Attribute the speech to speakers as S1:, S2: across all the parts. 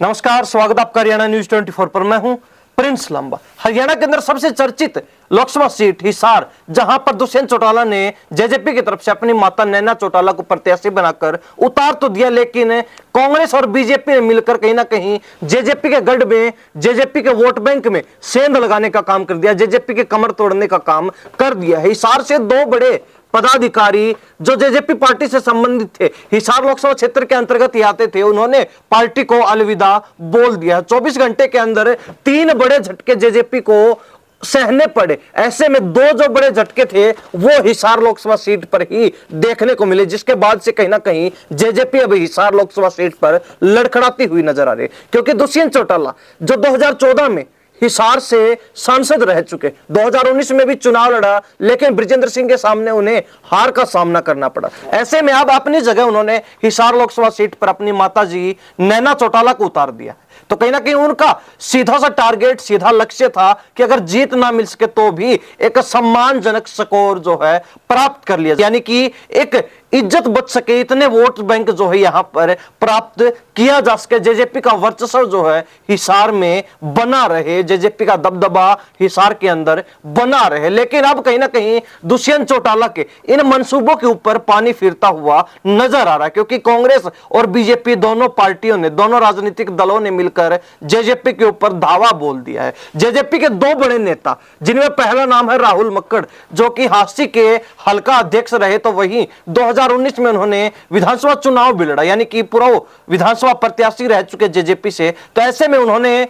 S1: नमस्कार, स्वागत आपका हरियाणा न्यूज 24 पर। मैं हूं प्रिंस लंबा। हरियाणा के अंदर सबसे चर्चित लोकसभा सीट हिसार, जहां पर दुष्यंत चौटाला ने जेजेपी की तरफ से अपनी माता नैना चौटाला को प्रत्याशी बनाकर उतार तो दिया, लेकिन कांग्रेस और बीजेपी ने मिलकर कहीं ना कहीं जेजेपी के गढ़ में, जेजेपी के वोट बैंक में सेंध लगाने का काम कर दिया, जेजेपी के कमर तोड़ने का काम कर दिया है। हिसार से दो बड़े पदाधिकारी जो जेजेपी पार्टी से संबंधित थे, हिसार लोकसभा क्षेत्र के अंतर्गत ही आते थे, उन्होंने पार्टी को अलविदा बोल दिया। 24 घंटे के अंदर 3 बड़े झटके जेजेपी को सहने पड़े। ऐसे में 2 जो बड़े झटके थे वो हिसार लोकसभा सीट पर ही देखने को मिले, जिसके बाद से कहीं ना कहीं जेजेपी अब हिसार लोकसभा सीट पर लड़खड़ाती हुई नजर आ रही है। क्योंकि दुष्यंत चौटाला जो 2014 में हिसार से सांसद रह चुके, 2019 में भी चुनाव लड़ा, लेकिन बृजेंद्र सिंह के सामने उन्हें हार का सामना करना पड़ा। ऐसे में अब अपनी जगह उन्होंने हिसार लोकसभा सीट पर अपनी माताजी नैना चौटाला को उतार दिया। तो कहीं ना कहीं उनका सीधा सा टारगेट, सीधा लक्ष्य था कि अगर जीत ना मिल सके तो भी एक सम्मानजनक स्कोर जो है प्राप्त कर लिया, यानी कि एक इज्जत बच सके, इतने वोट बैंक जो है यहां पर प्राप्त किया जा सके, जेजेपी का वर्चस्व जो है हिसार में बना रहे, जेजेपी का दबदबा हिसार के अंदर बना रहे। लेकिन अब कहीं ना कहीं दुष्यंत चौटाला के इन मंसूबों के ऊपर पानी फिरता हुआ नजर आ रहा है, क्योंकि कांग्रेस और बीजेपी दोनों पार्टियों ने, दोनों राजनीतिक दलों ने मिलकर जेजेपी के ऊपर धावा बोल दिया है। जेजेपी के 2 बड़े नेता, जिनमें पहला नाम है राहुल मक्कड़, जो कि हांसी के हल्का अध्यक्ष रहे, तो वहीं 2019 में उन्होंने विधानसभा चुनाव भी लड़ा, यानी कि पूरा विधानसभा प्रत्याशी रह चुके जेजेपी से। तो ऐसे में उन्होंने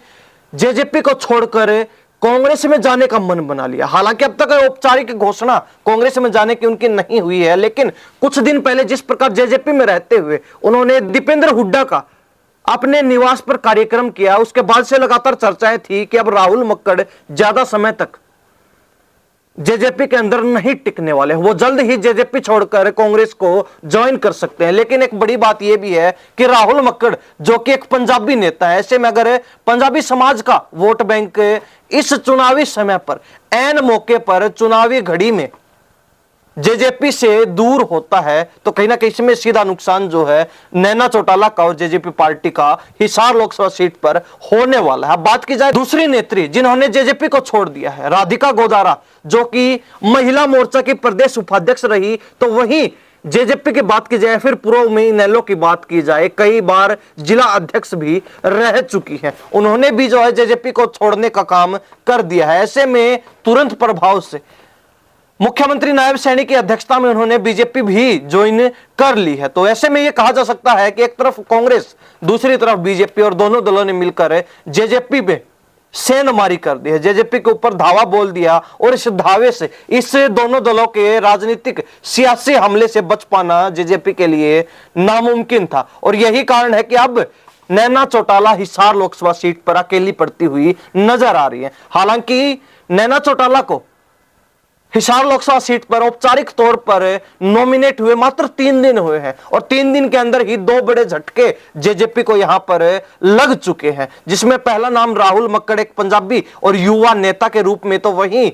S1: जेजेपी को छोड़कर कांग्रेस में जाने का मन बना लिया। हालांकि अब तक औपचारिक घोषणा कांग्रेस में जाने की उनकी नहीं हुई है, लेकिन कुछ दिन पहले जिस प्रकार जेजेपी में रहते हुए उन्होंने दीपेंद्र हुड्डा का अपने निवास पर कार्यक्रम किया, उसके बाद से लगातार चर्चाएं थी कि अब राहुल मक्कड़ ज्यादा समय तक जेजेपी के अंदर नहीं टिकने वाले, वो जल्द ही जेजेपी छोड़कर कांग्रेस को ज्वाइन कर सकते हैं। लेकिन एक बड़ी बात यह भी है कि राहुल मक्कड़ जो कि एक पंजाबी नेता है, ऐसे में अगर पंजाबी समाज का वोट बैंक इस चुनावी समय पर, ऐन मौके पर, चुनावी घड़ी में जेजेपी से दूर होता है, तो कहीं ना कहीं इसमें सीधा नुकसान जो है नैना चौटाला का और जेजेपी पार्टी का हिसार लोकसभा सीट पर होने वाला है। अब बात की जाए दूसरी नेत्री जिन्होंने जेजेपी को छोड़ दिया है, राधिका गोदारा, जो कि महिला मोर्चा की प्रदेश उपाध्यक्ष रही, तो वहीं जेजेपी की बात की जाए, फिर पूर्व में इनेलो की बात की जाए, कई बार जिला अध्यक्ष भी रह चुकी हैं, उन्होंने भी जो है जेजेपी को छोड़ने का काम कर दिया है। ऐसे में तुरंत प्रभाव से मुख्यमंत्री नायब सैनी की अध्यक्षता में उन्होंने बीजेपी भी ज्वाइन कर ली है। तो ऐसे में यह कहा जा सकता है कि एक तरफ कांग्रेस, दूसरी तरफ बीजेपी, और दोनों दलों ने मिलकर जेजेपी पे सेंधमारी कर दी है, जेजेपी के ऊपर धावा बोल दिया, और इस धावे से, इस दोनों दलों के राजनीतिक सियासी हमले से बच पाना जेजेपी के लिए नामुमकिन था। और यही कारण है कि अब नैना चौटाला हिसार लोकसभा सीट पर अकेली पड़ती हुई नजर आ रही है। हालांकि नैना चौटाला को हिसार लोकसभा सीट पर औपचारिक तौर पर नॉमिनेट हुए मात्र 3 दिन हुए हैं, और 3 दिन के अंदर ही 2 बड़े झटके जेजेपी को यहां पर लग चुके हैं, जिसमें पहला नाम राहुल मक्कड़, एक पंजाबी और युवा नेता के रूप में, तो वहीं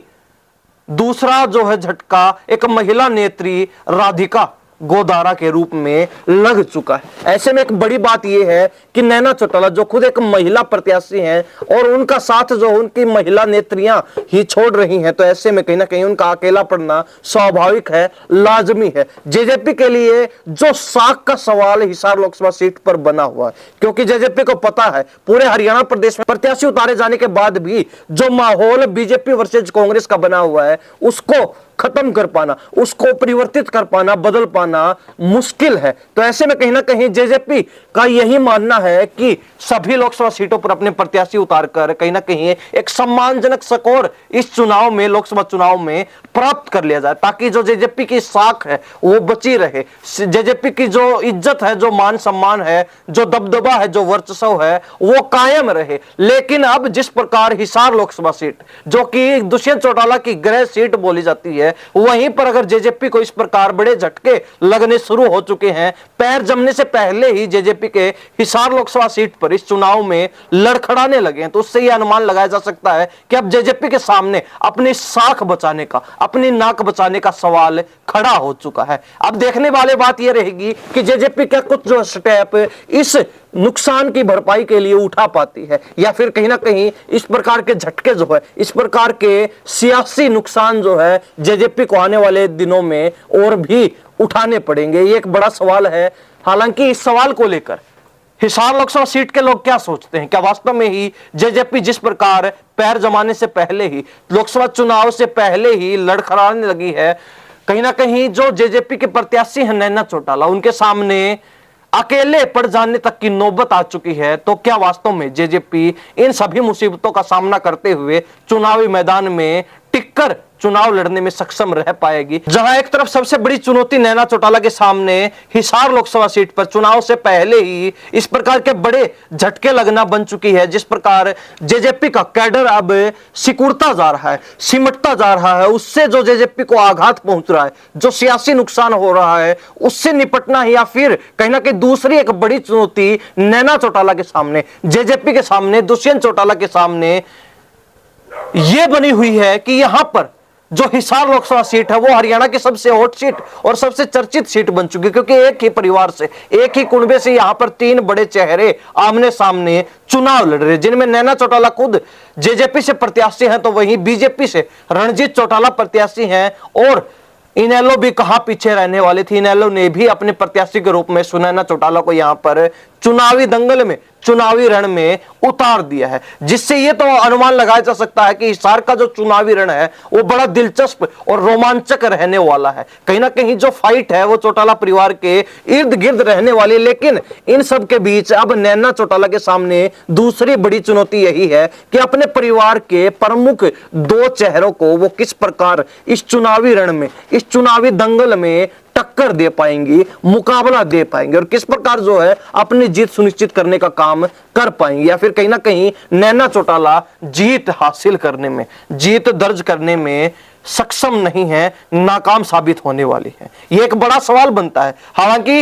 S1: दूसरा जो है झटका एक महिला नेत्री राधिका गोदारा के रूप में लग चुका है। ऐसे में एक बड़ी बात यह है कि नैना चौटाला जो खुद एक महिला प्रत्याशी हैं, और उनका साथ जो उनकी महिला नेत्रियां ही छोड़ रही हैं, तो ऐसे में कहीं ना कहीं उनका अकेला पड़ना स्वाभाविक है, लाजमी है। जेजेपी के लिए जो साख का सवाल हिसार लोकसभा सीट पर बना हुआ है, क्योंकि जेजेपी को पता है पूरे हरियाणा प्रदेश में प्रत्याशी उतारे जाने के बाद भी जो माहौल बीजेपी वर्सेज कांग्रेस का बना हुआ है, उसको खत्म कर पाना, उसको परिवर्तित कर पाना, बदल पाना मुश्किल है। तो ऐसे में कहीं ना कहीं जेजेपी का यही मानना है कि सभी लोकसभा सीटों पर अपने प्रत्याशी उतारकर कहीं ना कहीं एक सम्मानजनक स्कोर इस चुनाव में, लोकसभा चुनाव में प्राप्त कर लिया जाए, ताकि जो जेजेपी की साख है वो बची रहे, जेजेपी की जो इज्जत है, जो मान सम्मान है, जो दबदबा है, जो वर्चस्व है, वो कायम रहे। लेकिन अब जिस प्रकार हिसार लोकसभा सीट, जो कि दुष्यंत चौटाला की गृह सीट बोली जाती है, वहीं पर अगर जेजेपी को इस प्रकार बड़े झटके लगने शुरू हो चुके हैं, पैर जमने से पहले ही जेजेपी के हिसार लोकसभा सीट पर इस चुनाव में लड़खड़ाने लगे हैं, तो उससे यह अनुमान लगाया जा सकता है कि अब जेजेपी के सामने अपनी साख बचाने का, अपनी नाक बचाने का सवाल खड़ा हो चुका है। अब देखने वाली बात यह रहेगी कि जेजेपी का कुछ जो स्टेप इस नुकसान की भरपाई के लिए उठा पाती है, या फिर कहीं ना कहीं इस प्रकार के झटके जो है, इस प्रकार के सियासी नुकसान जो है जेजेपी को आने वाले दिनों में और भी उठाने पड़ेंगे? ये एक बड़ा सवाल है। हालांकि इस सवाल को लेकर हिसार लोकसभा सीट के लोग क्या सोचते हैं? क्या वास्तव में ही जेजेपी जिस प्रकार पैर जमाने से पहले ही, लोकसभा चुनाव से पहले ही लड़खड़ाने लगी है, कहीं ना कहीं जो जेजेपी के प्रत्याशी हैं नैना चौटाला, उनके सामने अकेले पड़ जाने तक की नौबत आ चुकी है, तो क्या वास्तव में जेजेपी इन सभी मुसीबतों का सामना करते हुए चुनावी मैदान में टिककर चुनाव लड़ने में सक्षम रह पाएगी? जहां एक तरफ सबसे बड़ी चुनौती नैना चौटाला के सामने हिसार लोकसभा सीट पर चुनाव से पहले ही इस प्रकार के बड़े झटके लगना बन चुकी है, जिस प्रकार जेजेपी का कैडर अब सिकुड़ता जा रहा है, सिमटता जा रहा है, उससे जो जेजेपी को आघात पहुंच रहा है, जो सियासी नुकसान हो रहा है, उससे निपटना ही, या फिर कहीं ना कहीं दूसरी एक बड़ी चुनौती नैना चौटाला के सामने, जेजेपी के सामने, दुष्यंत चौटाला के सामने यह बनी हुई है कि यहां पर जो हिसार लोकसभा सीट है वो हरियाणा की सबसे हॉट सीट और सबसे चर्चित सीट बन चुकी है, क्योंकि एक ही परिवार से, एक ही कुनबे से यहां पर तीन बड़े चेहरे आमने सामने चुनाव लड़ रहे, जिनमें नैना चौटाला खुद जेजेपी से प्रत्याशी हैं, तो वहीं बीजेपी से रणजीत चौटाला प्रत्याशी हैं, और इनेलो भी कहां पीछे रहने वाली थी। इनेलो ने भी अपने प्रत्याशी के रूप में नैना चौटाला को यहां पर चुनावी दंगल में, चुनावी रण में उतार दिया है, जिससे यह तो अनुमान लगाया जा सकता है कि हिसार का जो चुनावी रण है वो बड़ा दिलचस्प और रोमांचक रहने वाला है। कहीं ना कहीं जो फाइट है वो चौटाला परिवार के इर्द गिर्द रहने वाली, लेकिन इन सब के बीच अब नैना चौटाला के सामने दूसरी बड़ी चुनौती यही है कि अपने परिवार के प्रमुख दो चेहरों को वो किस प्रकार इस चुनावी रण में, इस चुनावी दंगल में टक्कर दे पाएंगी, मुकाबला दे पाएंगे, और किस प्रकार जो है अपनी जीत सुनिश्चित करने का काम कर पाएंगे, या फिर कहीं ना कहीं नैना चौटाला जीत हासिल करने में, जीत दर्ज करने में सक्षम नहीं है, नाकाम साबित होने वाली है। यह एक बड़ा सवाल बनता है। हालांकि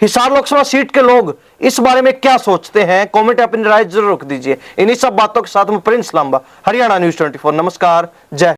S1: हिसार लोकसभा सीट के लोग इस बारे में क्या सोचते हैं, कमेंट अपनी राय जरूर रख दीजिए। इन्हीं सब बातों के साथ में प्रिंस लांबा, हरियाणा न्यूज़ 24। नमस्कार, जय।